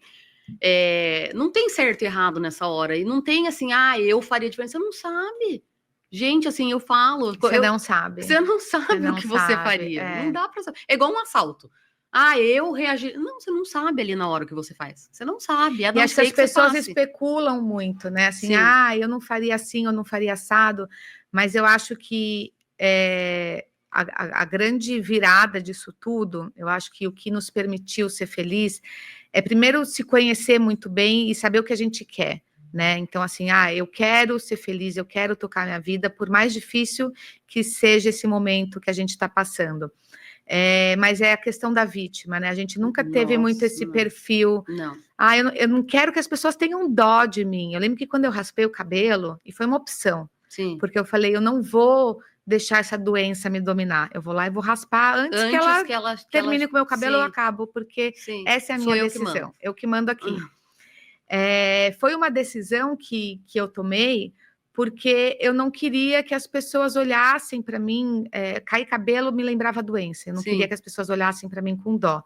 não tem certo e errado nessa hora. E não tem, assim, eu faria diferença. Você não sabe. Gente, assim, eu falo... Você não sabe. Você não sabe o que você faria. Não dá pra saber. É igual um assalto. Eu reagi... Não, você não sabe ali na hora o que você faz. Você não sabe. E acho que as pessoas especulam muito, né? Assim, eu não faria assim, eu não faria assado. Mas eu acho que a grande virada disso tudo, eu acho que o que nos permitiu ser feliz é primeiro se conhecer muito bem e saber o que a gente quer, né? Então, assim, eu quero ser feliz, eu quero tocar minha vida, por mais difícil que seja esse momento que a gente está passando. Mas é a questão da vítima, né? A gente nunca teve muito esse perfil. Não. Eu não quero que as pessoas tenham dó de mim. Eu lembro que quando eu raspei o cabelo, e foi uma opção, porque eu falei, eu não vou deixar essa doença me dominar. Eu vou lá e vou raspar antes que ela termine com o meu cabelo, eu acabo, porque essa é a minha decisão. Eu que mando aqui. Foi uma decisão que eu tomei porque eu não queria que as pessoas olhassem para mim, cair cabelo me lembrava doença, eu não queria que as pessoas olhassem para mim com dó.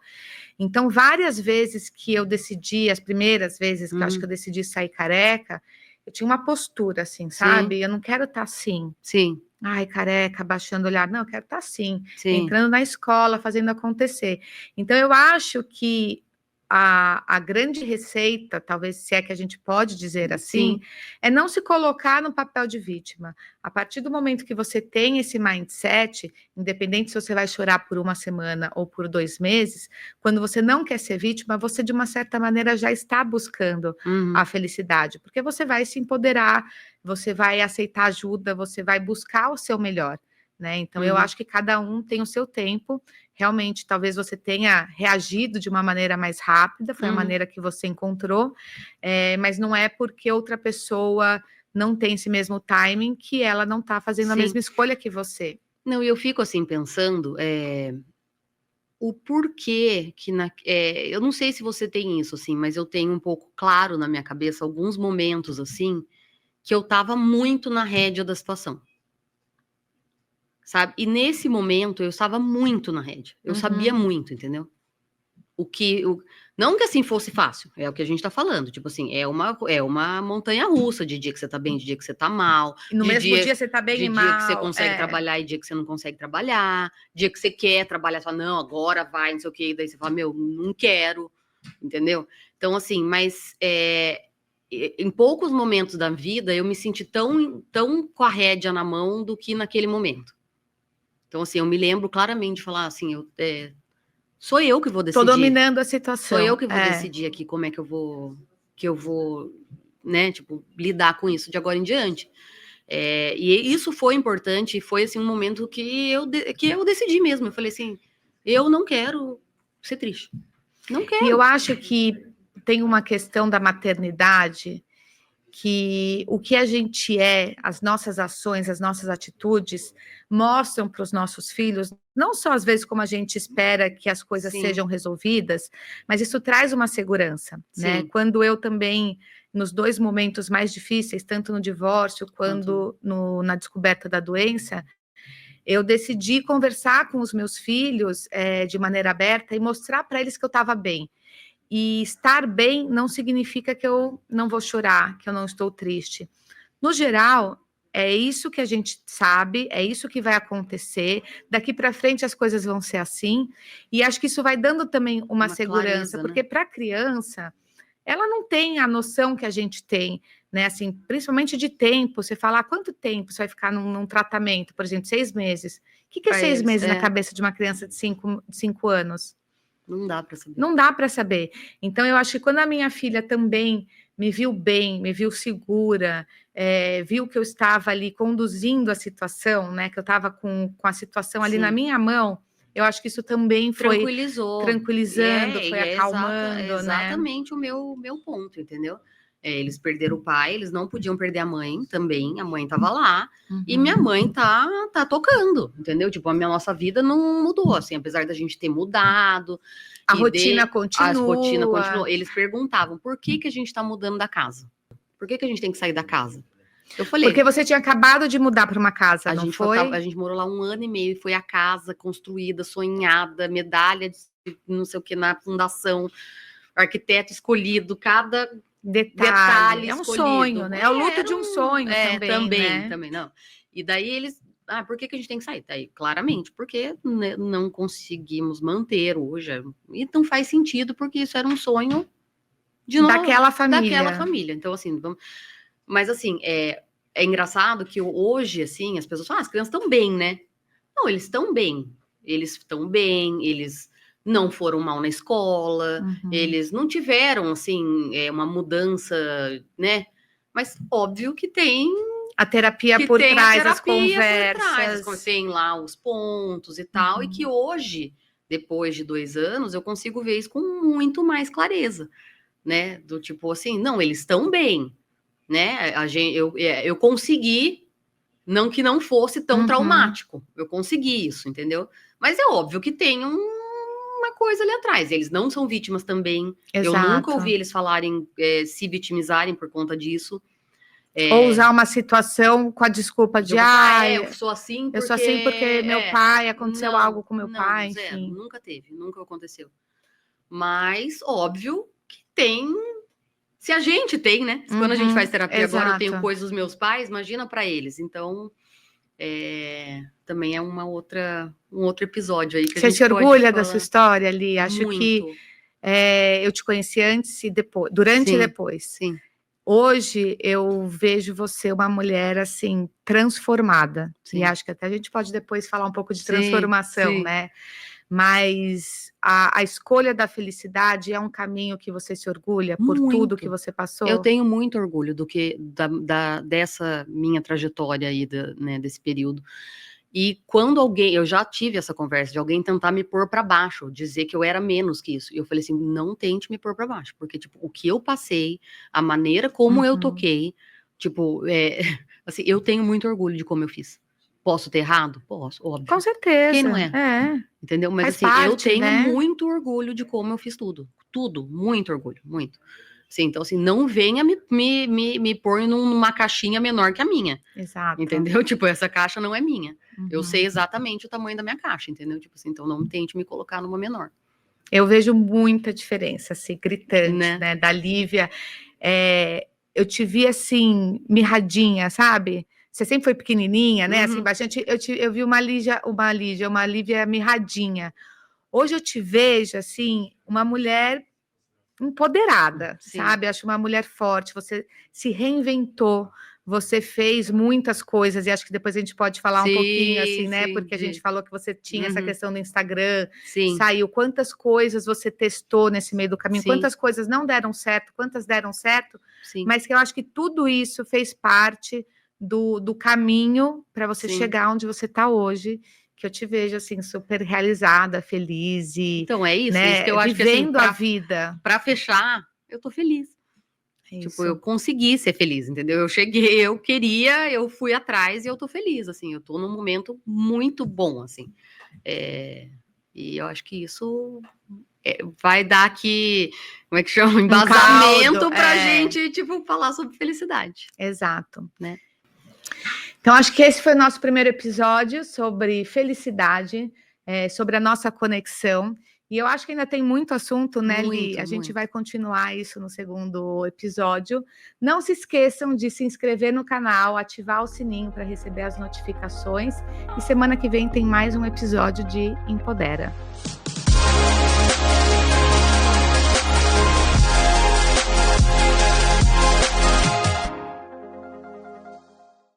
Então, várias vezes que eu decidi, as primeiras vezes que eu acho que eu decidi sair careca, eu tinha uma postura assim, sabe? Eu não quero estar assim. Sim. Ai, careca, baixando o olhar. Não, eu quero estar assim, Sim. entrando na escola, fazendo acontecer. Então, eu acho que a grande receita, talvez se é que a gente pode dizer assim, é não se colocar no papel de vítima. A partir do momento que você tem esse mindset, independente se você vai chorar por uma semana ou por 2 meses, quando você não quer ser vítima, você de uma certa maneira já está buscando a felicidade, porque você vai se empoderar, você vai aceitar ajuda, você vai buscar o seu melhor, né? Então eu acho que cada um tem o seu tempo. Realmente, talvez você tenha reagido de uma maneira mais rápida, foi a maneira que você encontrou, mas não é porque outra pessoa não tem esse mesmo timing que ela não está fazendo a mesma escolha que você. Não, e eu fico assim pensando, o porquê que eu não sei se você tem isso, assim, mas eu tenho um pouco claro na minha cabeça alguns momentos assim que eu estava muito na rédea da situação. Sabe? E nesse momento eu estava muito na rédea. Eu sabia muito, entendeu? Não que assim fosse fácil, é o que a gente tá falando. Tipo assim, é uma montanha russa de dia que você tá bem, de dia que você tá mal. E no mesmo dia você tá bem e mal. De dia que você consegue trabalhar e dia que você não consegue trabalhar. Dia que você quer trabalhar, você fala, não, agora vai, não sei o quê. E daí você fala, meu, não quero, entendeu? Então, assim, mas em poucos momentos da vida eu me senti tão com a rédea na mão do que naquele momento. Então, assim, eu me lembro claramente de falar assim, sou eu que vou decidir. Tô dominando a situação. Sou eu que vou decidir aqui como é que eu vou, né, tipo, lidar com isso de agora em diante. E isso foi importante, foi assim um momento que eu decidi mesmo. Eu falei assim, eu não quero ser triste. Não quero. E eu acho que tem uma questão da maternidade que o que a gente as nossas ações, as nossas atitudes mostram para os nossos filhos, não só às vezes como a gente espera que as coisas sejam resolvidas, mas isso traz uma segurança, né? Quando eu também, nos 2 momentos mais difíceis, tanto no divórcio quanto na descoberta da doença, eu decidi conversar com os meus filhos de maneira aberta e mostrar para eles que eu estava bem. E estar bem não significa que eu não vou chorar, que eu não estou triste. No geral, é isso que a gente sabe, é isso que vai acontecer. Daqui para frente as coisas vão ser assim. E acho que isso vai dando também uma segurança, clareza, porque para a criança, ela não tem a noção que a gente tem, né? Assim, principalmente de tempo. Você fala, quanto tempo você vai ficar num tratamento, por exemplo, 6 meses? O que é 6 meses na cabeça de uma criança de 5 anos? Não dá para saber. Não dá para saber. Então, eu acho que quando a minha filha também me viu bem, me viu segura, viu que eu estava ali conduzindo a situação, né? Que eu estava com a situação ali na minha mão, eu acho que isso também foi tranquilizando, foi acalmando, né? Exatamente o meu ponto, entendeu? Eles perderam o pai, eles não podiam perder a mãe também, a mãe estava lá, e minha mãe tá tocando, entendeu? Tipo, nossa vida não mudou, assim, apesar da gente ter mudado. A rotina continua. Eles perguntavam, por que a gente tá mudando da casa? Por que a gente tem que sair da casa? Eu falei... Porque você tinha acabado de mudar para uma casa, não foi? A gente morou lá 1 ano e meio, e foi a casa construída, sonhada, medalha de não sei o que na fundação, arquiteto escolhido, cada... Detalhe é um escolhido. Sonho, né? É o luto de um sonho também, não. E daí eles, por que a gente tem que sair? Daí, claramente, porque não conseguimos manter hoje, e não faz sentido, porque isso era um sonho daquela família. Então, assim, mas assim, é engraçado que hoje, assim, as pessoas falam, as crianças estão bem, né? Não, eles estão bem, eles não foram mal na escola, eles não tiveram, assim, uma mudança, né? Mas óbvio que tem... A terapia por trás, as conversas. Tem lá os pontos e tal, e que hoje, depois de 2 anos, eu consigo ver isso com muito mais clareza, né? Do tipo assim, não, eles estão bem, né? Eu consegui, não que não fosse tão traumático, eu consegui isso, entendeu? Mas é óbvio que tem uma coisa ali atrás. Eles não são vítimas também. Exato. Eu nunca ouvi eles falarem, se vitimizarem por conta disso. Ou usar uma situação com a desculpa de, eu sou assim porque meu pai, aconteceu algo com meu pai, zero, enfim. Nunca aconteceu. Mas, óbvio que tem... Se a gente tem, né? Quando a gente faz terapia, exato. Agora eu tenho coisas dos meus pais, imagina para eles. Então, também é um outro episódio aí que Você a gente se orgulha pode da sua história, Ali? Acho Muito. que eu te conheci antes e depois, durante e depois. Sim. Hoje eu vejo você uma mulher assim transformada. Sim. E acho que até a gente pode depois falar um pouco de transformação, né? Mas a escolha da felicidade é um caminho que você se orgulha por tudo que você passou? Eu tenho muito orgulho dessa minha trajetória aí, né, desse período. E quando eu já tive essa conversa de alguém tentar me pôr para baixo, dizer que eu era menos que isso. E eu falei assim, não tente me pôr para baixo, porque tipo, o que eu passei, a maneira como eu toquei, tipo, assim, eu tenho muito orgulho de como eu fiz. Posso ter errado? Posso, óbvio. Com certeza. Quem não é? Entendeu? Mas assim, eu tenho muito orgulho de como eu fiz tudo. Tudo, muito orgulho, muito. Sim, então, assim, não venha me pôr numa caixinha menor que a minha. Exato. Entendeu? Tipo, essa caixa não é minha. Eu sei exatamente o tamanho da minha caixa, entendeu? Tipo assim, então não tente me colocar numa menor. Eu vejo muita diferença, assim, gritante, né? Da Lívia. Eu te vi, assim, mirradinha, sabe? Você sempre foi pequenininha, né? Assim, bastante. Eu vi uma Lívia mirradinha. Hoje eu te vejo, assim, uma mulher empoderada, sabe? Acho uma mulher forte. Você se reinventou, você fez muitas coisas, e acho que depois a gente pode falar um pouquinho, assim, né? Porque a gente falou que você tinha essa questão do Instagram, saiu. Quantas coisas você testou nesse meio do caminho? Quantas coisas não deram certo, quantas deram certo? Mas que eu acho que tudo isso fez parte do caminho para você chegar onde você está hoje, que eu te vejo assim super realizada, feliz e então é isso, né, isso que eu acho vivendo que, assim, a vida. Para fechar, eu tô feliz. Tipo, eu consegui ser feliz, entendeu? Eu cheguei, eu queria, eu fui atrás e eu tô feliz, assim, eu tô num momento muito bom, assim. E eu acho que isso vai dar aqui, como é que chama? Embasamento pra gente, tipo, falar sobre felicidade. Exato. Né? Então, acho que esse foi o nosso primeiro episódio sobre felicidade, sobre a nossa conexão. E eu acho que ainda tem muito assunto, né, Li? A gente vai continuar isso no segundo episódio. Não se esqueçam de se inscrever no canal, ativar o sininho para receber as notificações. E semana que vem tem mais um episódio de Empodera.